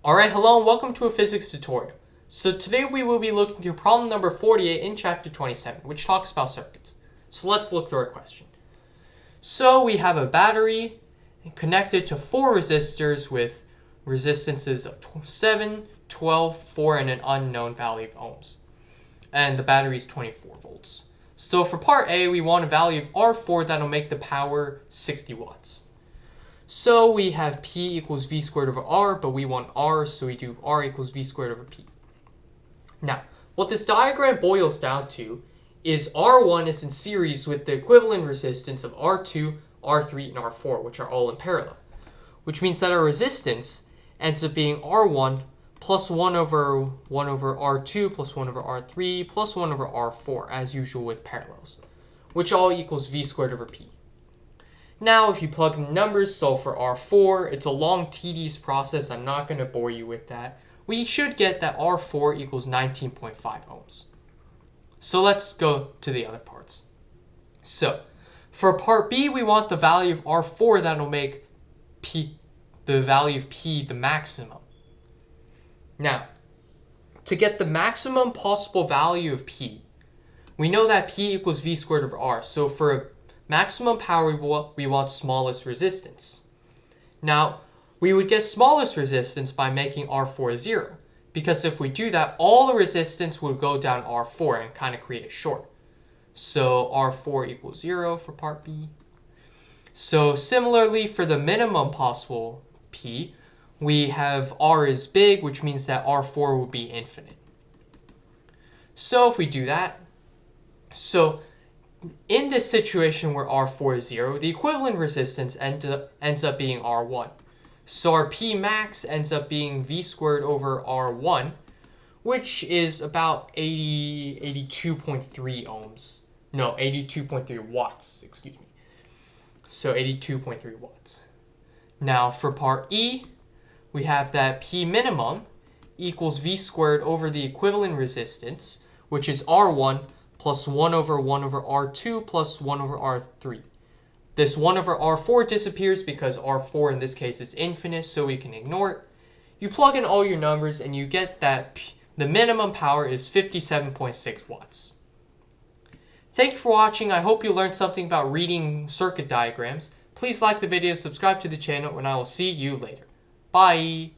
Alright, hello and welcome to a physics tutorial. So today we will be looking through problem number 48 in chapter 27, which talks about circuits. So let's look through our question. So we have a battery connected to 4 resistors with resistances of 7, 12, 4, and an unknown value of ohms. And the battery is 24 volts. So for part A, we want a value of R4 that'll make the power 60 watts. So we have P equals V squared over R, but we want R, so we do R equals V squared over P. Now, what this diagram boils down to is R1 is in series with the equivalent resistance of R2, R3, and R4, which are all in parallel. Which means that our resistance ends up being R1 plus 1 over R2 plus 1 over R3 plus 1 over R4, as usual with parallels, which all equals V squared over P. Now, if you plug in the numbers, solve for R4, it's a long, tedious process. I'm not going to bore you with that. We should get that R4 equals 19.5 ohms. So let's go to the other parts. So, for part B, we want the value of R4 that'll make the value of P the maximum. Now, to get the maximum possible value of P, we know that P equals V squared over R. So for maximum power, we want smallest resistance. Now, we would get smallest resistance by making R4 0, because if we do that, all the resistance would go down R4 and kind of create a short. So R4 equals 0 for part B. So similarly, for the minimum possible P, we have R is big, which means that R4 will be infinite. So if we do that, in this situation where R4 is 0, the equivalent resistance ends up being R1. So our P max ends up being V squared over R1, which is about 82.3 ohms. No, 82.3 watts, excuse me. So 82.3 watts. Now for part E, we have that P minimum equals V squared over the equivalent resistance, which is R1, plus 1 over R2 plus 1 over R3. This 1 over R4 disappears because R4 in this case is infinite, so we can ignore it. You plug in all your numbers and you get that the minimum power is 57.6 watts. Thanks for watching. I hope you learned something about reading circuit diagrams. Please like the video, subscribe to the channel, and I will see you later. Bye!